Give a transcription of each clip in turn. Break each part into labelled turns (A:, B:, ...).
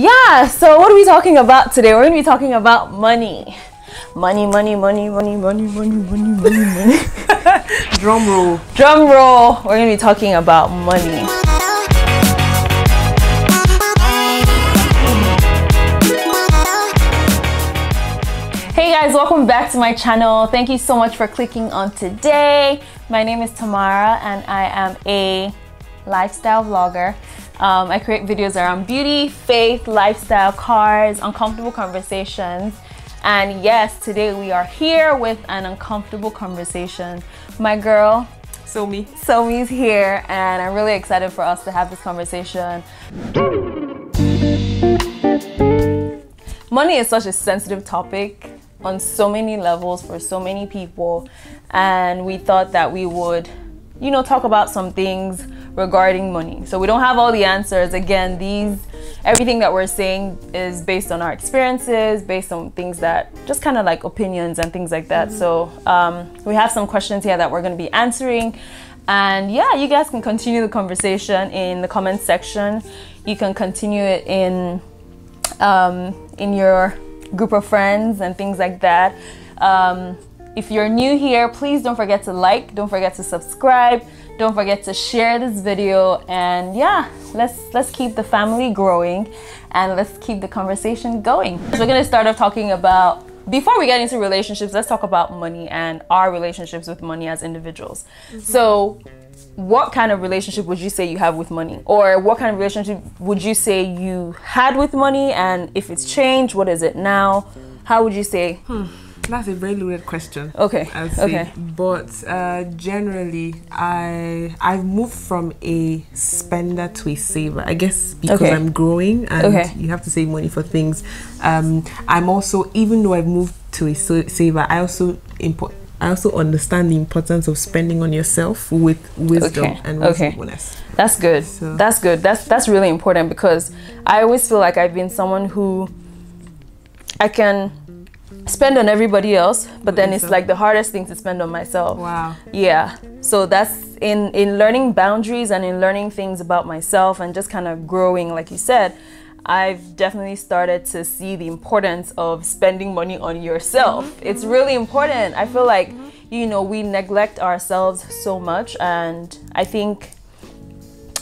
A: Yeah, so what are we talking about today? We're going to be talking about money. Money.
B: Drum roll.
A: Drum roll. We're going to be talking about money. Hey guys, welcome back to my channel. Thank you so much for clicking on today. My name is Tamara and I am a lifestyle vlogger. I create videos around beauty, faith, lifestyle, cars, uncomfortable conversations. And yes, today we are here with an uncomfortable conversation. My girl, Sommy's here, and I'm really excited for us to have this conversation. Money is such a sensitive topic on so many levels for so many people, and we thought that we would, talk about some things regarding money. So we don't have all the answers. Again, everything that we're saying is based on our experiences, based on things that just kind of like opinions and things like that. So we have some questions here that we're going to be answering, and yeah, you guys can continue the conversation in the comment section. You can continue it in your group of friends and things like that. If you're new here, please don't forget to like, don't forget to subscribe, don't forget to share this video, and yeah, let's keep the family growing and let's keep the conversation going. So we're gonna start off talking about, before we get into relationships, let's talk about money and our relationships with money as individuals. So what kind of relationship would you say you have with money? Or what kind of relationship would you say you had with money? And if it's changed, what is it now? How would you say?
B: That's a very loaded question.
A: Okay.
B: I'd say. But generally, I've moved from a spender to a saver. I guess because I'm growing and you have to save money for things. I'm also, even though I've moved to a saver, I also understand the importance of spending on yourself with wisdom and reasonableness.
A: That's good. So. That's good. That's really important, because I always feel like I've been someone who I can spend on everybody else, but then it's like the hardest thing to spend on myself.
B: Wow.
A: Yeah. So that's in learning boundaries and in learning things about myself and just kind of growing, like you said, I've definitely started to see the importance of spending money on yourself. It's really important. I feel like, we neglect ourselves so much, and I think,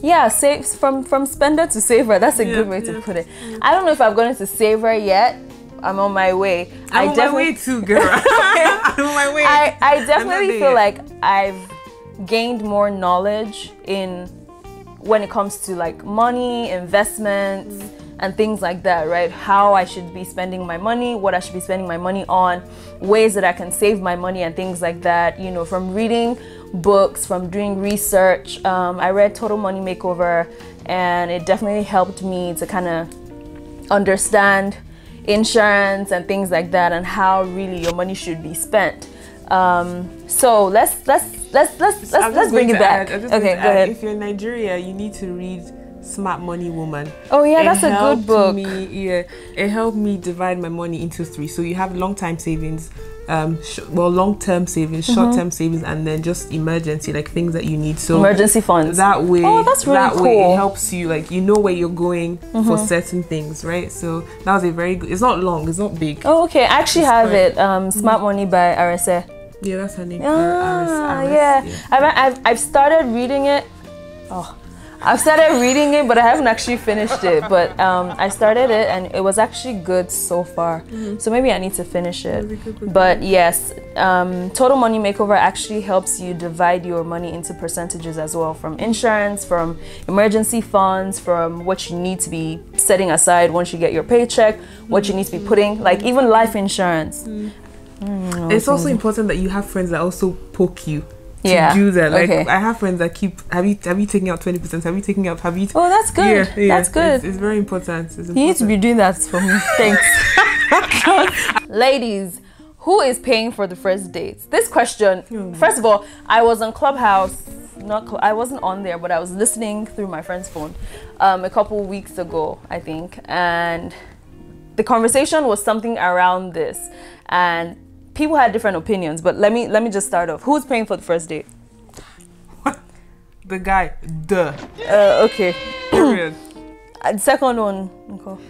A: yeah, save from spender to saver. That's a good way to put it. I don't know if I've gone into saver yet. I'm on my way.
B: I'm on my way too, girl. I'm on my way.
A: I definitely feel like I've gained more knowledge when it comes to like money, investments, and things like that, right? How I should be spending my money, what I should be spending my money on, ways that I can save my money and things like that, from reading books, from doing research. I read Total Money Makeover, and it definitely helped me to kind of understand insurance and things like that, and how really your money should be spent. So let's bring it back. Okay, go ahead.
B: If you're in Nigeria, you need to read Smart Money Woman.
A: Oh yeah, that's a good book.
B: It helped me divide my money into three. So you have long-time savings, long-term savings, short-term savings, and then just emergency, like things that you need. So
A: emergency funds.
B: That way,
A: that's really cool.
B: Way it helps you, like where you're going for certain things, right? So that was a very good. It's not long. It's not big.
A: Oh, okay. I actually have it. Smart Money by RSA.
B: Yeah, that's her name.
A: I've started reading it. I've started reading it, but I haven't actually finished it. But I started it, and it was actually good so far. So maybe I need to finish it. But yes, Total Money Makeover actually helps you divide your money into percentages as well, from insurance, from emergency funds, from what you need to be setting aside once you get your paycheck, what you need to be putting, like even life insurance.
B: It's also important that you have friends that also poke you to do that. Like I have friends that keep, have you taken out 20%? Have you taken out,
A: Oh, that's good. That's good.
B: It's very important.
A: You need to be doing that for me. Thanks. Ladies, who is paying for the first dates? This question, first of all, I was on Clubhouse. I wasn't on there, but I was listening through my friend's phone a couple weeks ago, I think, and the conversation was something around this, and people had different opinions, but let me just start off. Who's paying for the first date?
B: What? The guy.
A: Okay.
B: Period.
A: Second one, okay.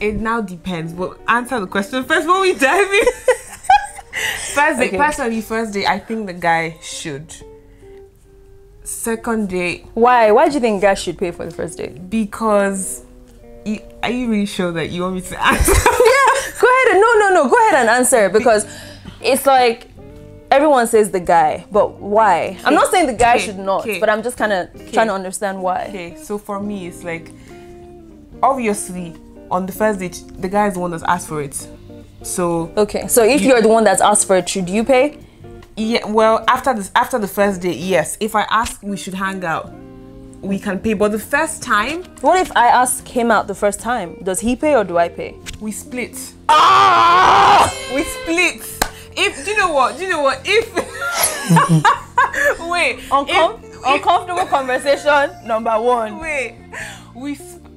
B: It now depends, but answer the question first before we dive in. First day, personally, first day, I think the guy should. Second day.
A: Why? Why do you think guys should pay for the first date?
B: Because, are you really sure that you want me to answer?
A: Yeah, go ahead. No. Go ahead and answer, because it's like everyone says the guy, but why? I'm not saying the guy should not, but I'm just kind of trying to understand why.
B: Okay, so for me, it's like, obviously, on the first date, the guy is the one that's asked for it. So
A: okay, so if you're the one that's asked for it, should you pay?
B: Yeah, well, after the first date, yes. If I ask, we should hang out, we can pay. But the first time,
A: what if I ask him out the first time? Does he pay or do I pay?
B: We split. Ah! We split. If do you know what? If wait,
A: uncomfortable conversation number one.
B: Wait,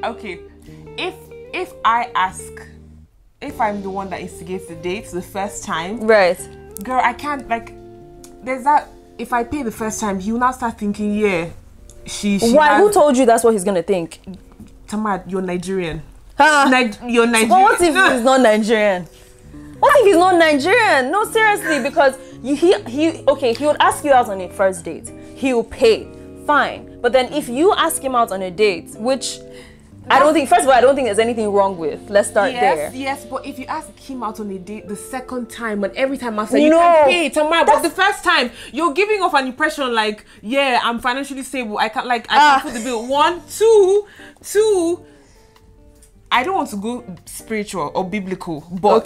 B: okay. If I ask, if I'm the one that instigates the date the first time,
A: right?
B: Girl, I can't, like, there's that. If I pay the first time, he will now start thinking, yeah, she
A: why? Who told you that's what he's gonna think?
B: Tamad, you're Nigerian.
A: You're Nigerian. But what if he's not Nigerian? What if he's not Nigerian? No, seriously, because he would ask you out on a first date. He will pay, fine. But then if you ask him out on a date, which I don't think, first of all, I don't think there's anything wrong with. Let's start there.
B: Yes, but if you ask him out on a date the second time and every time after, you can pay, Tamar. But the first time, you're giving off an impression like, yeah, I'm financially stable. I can put the bill. 1, 2. I don't want to go spiritual or biblical, but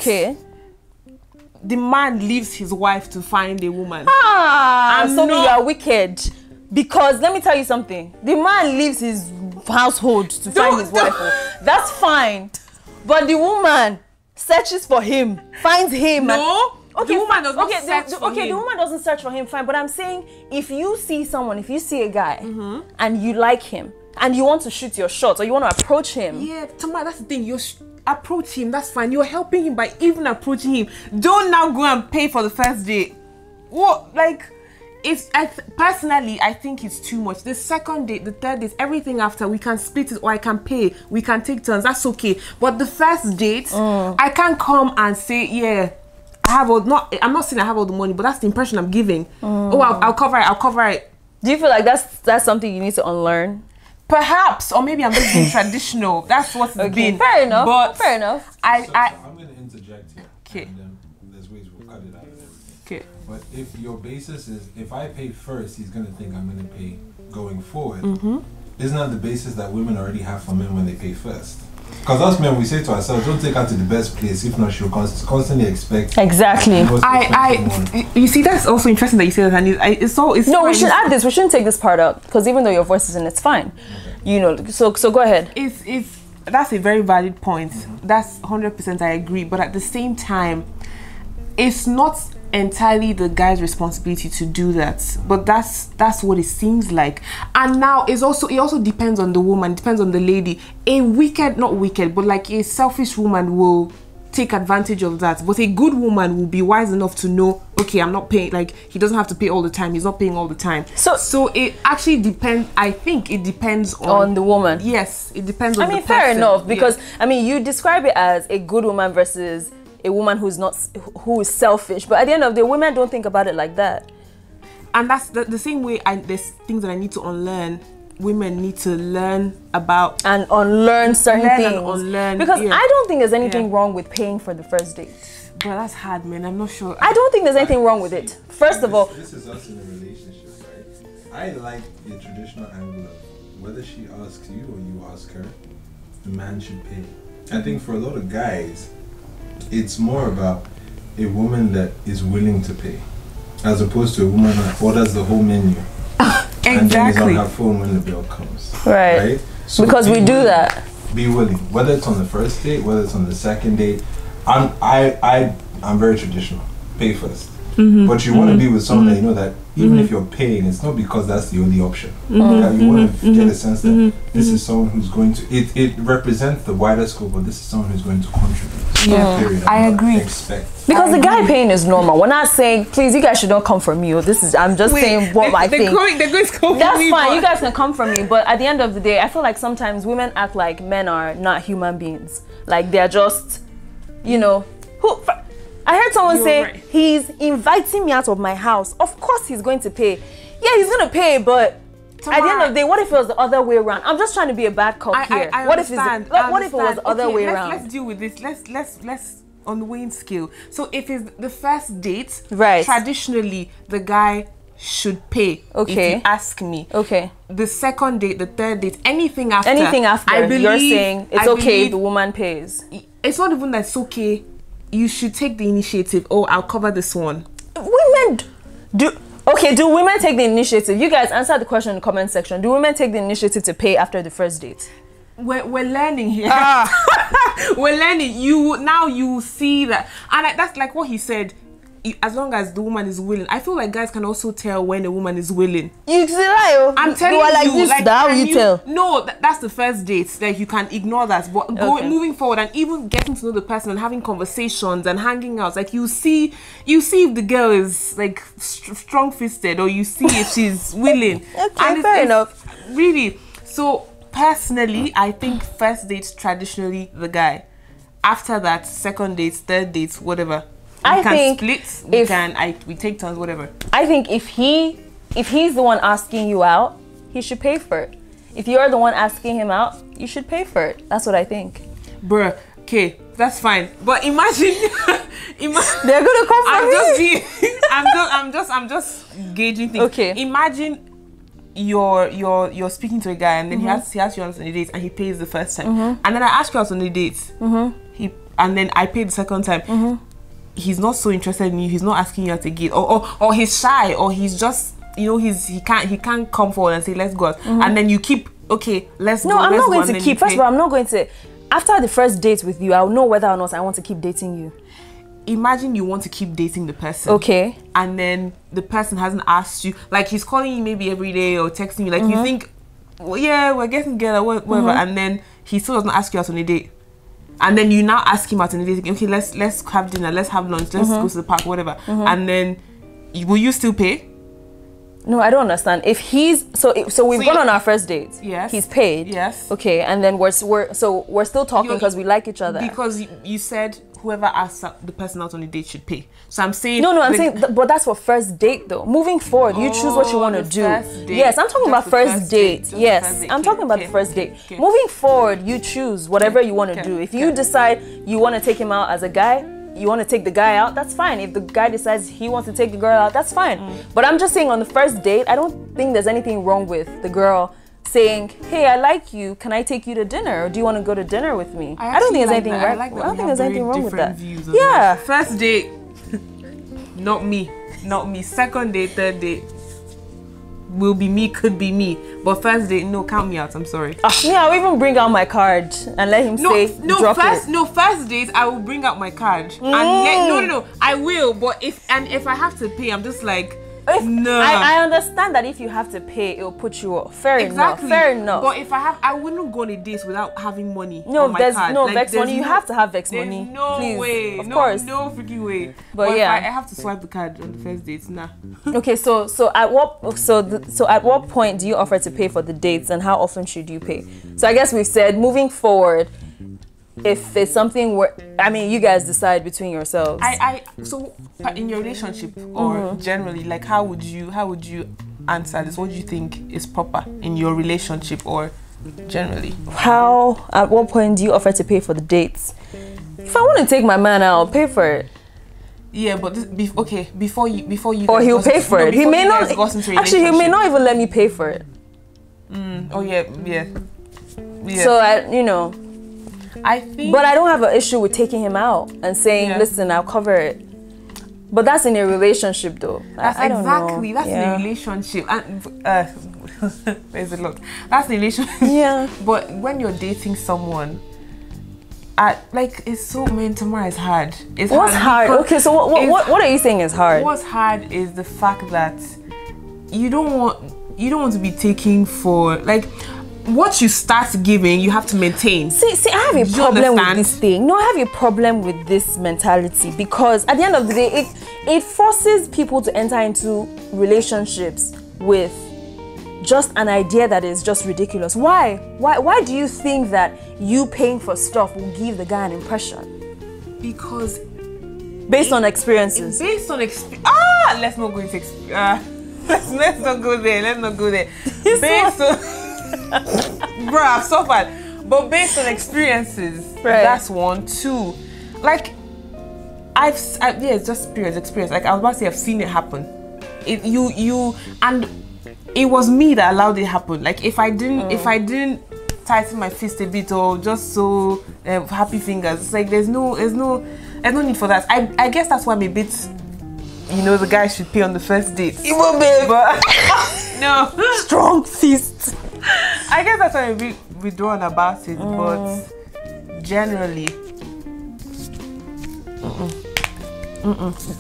B: the man leaves his wife to find a woman.
A: So you are wicked. Because let me tell you something. The man leaves his household to find his wife. That's fine. But the woman searches for him, finds him.
B: No. The woman does not search for him.
A: The woman doesn't search for him, fine. But I'm saying, if you see someone, if you see a guy and you like him and you want to shoot your shot or you want to approach him.
B: Yeah, Tamar, that's the thing. You approach him, that's fine. You're helping him by even approaching him. Don't now go and pay for the first date. What? Like, personally, I think it's too much. The second date, the third date, everything after, we can split it or I can pay. We can take turns. That's okay. But the first date, I can't come and say, yeah, I'm not saying I have all the money, but that's the impression I'm giving. Oh, I'll cover it.
A: Do you feel like that's something you need to unlearn?
B: Perhaps, or maybe I'm just being traditional. That's what's been.
A: Fair enough.
B: But
A: fair enough.
C: I'm going to interject here.
B: Okay.
C: And there's ways we'll cut it out and everything.
B: Okay.
C: But if your basis is, if I pay first, he's going to think I'm going to pay going forward. Isn't that the basis that women already have for men when they pay first? Because us men, we say to ourselves, don't take her to the best place. If not, she'll constantly expect.
A: Exactly.
B: You see, that's also interesting that you say that. And
A: no, we should add this. We shouldn't take this part out because even though your voice is in, it's fine. Okay. You know. So go ahead.
B: That's a very valid point. That's 100%. I agree. But at the same time, it's not entirely the guy's responsibility to do that, but that's what it seems like. And now it also depends on the woman, depends on the lady. Not wicked, but like a selfish woman will take advantage of that, but a good woman will be wise enough to know, okay, I'm not paying, like, he doesn't have to pay all the time, he's not paying all the time. So it actually depends. I think it depends on
A: the woman.
B: Yes, it depends on the person.
A: Fair enough, because you describe it as a good woman versus a woman who is selfish, but at the end of the day, women don't think about it like that.
B: And that's the same way. There's things that I need to unlearn. Women need to learn about
A: and unlearn certain things. Because I don't think there's anything wrong with paying for the first date.
B: But that's hard, man. I'm not sure.
A: I don't think there's anything wrong with it. First of all,
C: this is us in a relationship, right? I like the traditional angle of whether she asks you or you ask her, the man should pay. I think for a lot of guys, it's more about a woman that is willing to pay, as opposed to a woman that orders the whole menu and then is on her phone when the bill comes.
A: Right? So because we do that.
C: Be willing, whether it's on the first date, whether it's on the second date. I'm very traditional. Pay first. But you want to be with someone that you know that even if you're paying, it's not because that's the only option. You want to get a sense that this is someone who's going to, it represents the wider scope, but this is someone who's going to contribute. Period.
B: I agree.
A: Because the guy paying is normal. We're not saying, please, you guys should not come for me. Or this is, I'm just saying what I think.
B: They're going to come for
A: That's
B: me,
A: fine. You guys can come for me. But at the end of the day, I feel like sometimes women act like men are not human beings. Like they're just, you know, who. I heard someone say, he's inviting me out of my house. Of course he's going to pay. Yeah, he's going to pay, but at the end of the day, what if it was the other way around? I'm just trying to be a bad cop here.
B: What if it
A: was the other way around?
B: Let's deal with this. Let's on the weighing scale. So if it's the first date,
A: right,
B: traditionally the guy should pay.
A: Okay.
B: If you ask me.
A: Okay.
B: The second date, the third date, anything after,
A: I believe, you're saying it's okay if the woman pays.
B: It's not even that it's okay. You should take the initiative. Oh, I'll cover this one.
A: Women do women take the initiative? You guys answer the question in the comment section. Do women take the initiative to pay after the first date?
B: We're learning here. We're learning. You see that, and that's like what he said. As long as the woman is willing, I feel like guys can also tell when a woman is willing.
A: You see, right?
B: I'm telling you,
A: like this. Like, how you tell?
B: No, that's the first date. Like you can ignore that, but moving forward and even getting to know the person and having conversations and hanging out, like you see if the girl is like strong-fisted, or you see if she's willing.
A: Okay, fair enough.
B: Really. So personally, I think first dates traditionally the guy. After that, second dates, third dates, whatever. We can split. We take turns, whatever.
A: I think if he's the one asking you out, he should pay for it. If you're the one asking him out, you should pay for it. That's what I think.
B: Bruh, okay, that's fine. But imagine,
A: they're gonna come for me.
B: I'm just gauging things.
A: Okay.
B: Imagine you're speaking to a guy and then he asks you out on a date and he pays the first time, and then I ask you out on a date. And then I pay the second time. He's not so interested in you. He's not asking you out again, or he's shy, or he's just, you know, he can't come forward and say let's go out. And then you keep, okay, let's go.
A: No, I'm not going to keep. First of all, I'm not going to. After the first date with you, I'll know whether or not I want to keep dating you.
B: Imagine you want to keep dating the person.
A: Okay.
B: And then the person hasn't asked you, like he's calling you maybe every day or texting you, like you think, well, yeah, we're getting together, whatever, and then he still doesn't ask you out on a date. And then you now ask him out on a date, okay, let's have dinner, let's have lunch, let's go to the park, whatever. And then, will you still pay?
A: No, I don't understand. If he's so we've gone on our first date.
B: Yes.
A: He's paid.
B: Yes.
A: Okay, and then we're still talking because we like each other.
B: Because you said whoever asks the person out on a date should pay. So I'm saying
A: I'm saying, but that's for first date though. Moving forward, you choose what you want to do. Yes, I'm talking about first date. Yes, I'm talking about the first date. Moving forward, you choose whatever you want to do. If you decide you want to take him out as a guy, you want to take the guy out, that's fine. If the guy decides he wants to take the girl out, that's fine. But I'm just saying, on the first date, I don't think there's anything wrong with the girl saying, hey, I like you, can I take you to dinner, or do you want to go to dinner with me? I don't think there's anything right. I don't think there's anything wrong with that. Yeah.
B: First date, not me. Second date, third date will be me, could be me. But first date, no, count me out. I'm sorry.
A: Yeah, I'll even bring out my card and let him
B: first date, I will bring out my card. And I will. But if I have to pay, I'm just like, no.
A: I understand that if you have to pay, it'll put you off. Fair enough.
B: But if I wouldn't go on a date without having money.
A: No, there's no Vex money. You have to have Vex money.
B: No way.
A: Of course.
B: No freaking way. But yeah, I have to swipe the card on the first date. Nah.
A: Okay, so at what point do you offer to pay for the dates, and how often should you pay? So I guess we've said, moving forward, if it's something where, I mean, you guys decide between yourselves.
B: So in your relationship or generally, like how would you answer this? What do you think is proper in your relationship or generally?
A: At what point do you offer to pay for the dates? If I want to take my man out, I'll pay for it.
B: Yeah, but before you
A: or he'll pay for it. He may not actually. He may not even let me pay for it.
B: Oh yeah.
A: So I think, but I don't have an issue with taking him out and saying, listen, I'll cover it. But that's in a relationship though.
B: That's
A: I don't know.
B: That's in a relationship. And there's a lot. That's the relationship.
A: Yeah.
B: But when you're dating someone, like it's so tomorrow is hard. It's
A: What's hard? Okay, so what are you saying is hard?
B: What's hard is the fact that you don't want to be taking for like what you start giving, you have to maintain.
A: See, I have a problem with this thing. No, I have a problem with this mentality because at the end of the day, it forces people to enter into relationships with just an idea that is just ridiculous. Why do you think that you paying for stuff will give the guy an impression?
B: Because
A: based on experiences.
B: Let's not go into let's not go there. Let's not go there. Based on bro, I've suffered. But based on experiences, right. That's one. Two, like it's just experience. Like I was about to say, I've seen it happen. And it was me that allowed it to happen. Like if I didn't tighten my fist a bit or just so happy fingers, it's like there's no need for that. I guess that's why I'm a bit, the guy should pay on the first date.
A: You will be,
B: but no
A: strong fist.
B: I guess that's why I'm a bit withdrawn about it, but generally.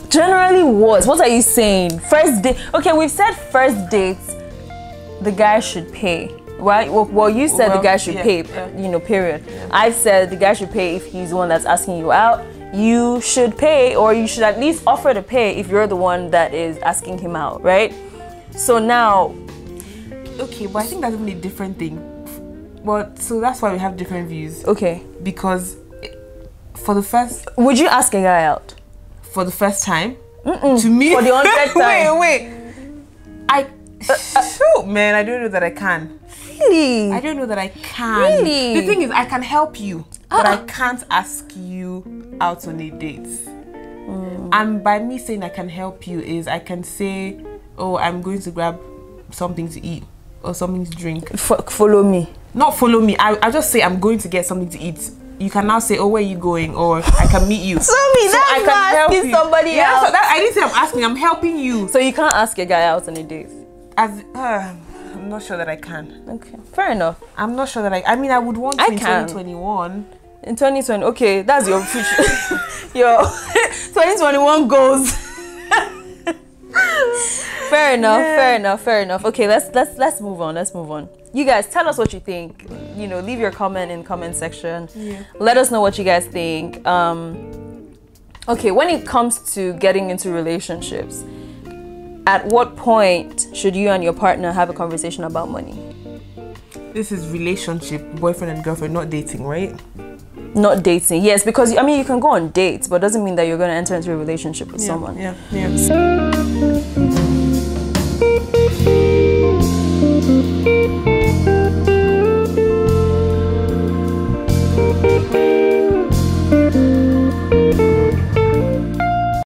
A: Generally what are you saying? First date. Okay, we've said first dates the guy should pay, right? Well, you said the guy should pay, period. Yeah. I've said the guy should pay if he's the one that's asking you out. You should pay, or you should at least offer to pay if you're the one that is asking him out, right? So now,
B: okay, but I think that's even a different thing. But so that's why we have different views.
A: Okay.
B: Because for the first,
A: would you ask a guy out
B: for the first time? To me,
A: for the 100th time.
B: wait. Shoot, man, I don't know that I can.
A: Really?
B: I don't know that I can.
A: Really?
B: The thing is, I can help you, but I can't ask you out on a date. And by me saying I can help you is I can say, oh, I'm going to grab something to eat or something to drink.
A: Follow me.
B: Not follow me. I just say I'm going to get something to eat. You can now say, oh, where are you going? Or I can meet you.
A: Sommy, that's I can help asking somebody else.
B: So I didn't say I'm asking, I'm helping you.
A: So you can't ask a guy out on a date?
B: I'm not sure that I can.
A: Okay, fair enough.
B: I'm not sure that I mean, I would want to in 2021.
A: In 2020, okay, that's your future. Your 2021 goals. Fair enough. Okay, let's move on. You guys, tell us what you think. Leave your comment in the comment section. Yeah. Let us know what you guys think. Okay, when it comes to getting into relationships, at what point should you and your partner have a conversation about money?
B: This is relationship, boyfriend and girlfriend, not dating, right?
A: Not dating, yes, because you can go on dates, but it doesn't mean that you're going to enter into a relationship with someone.
B: Yeah.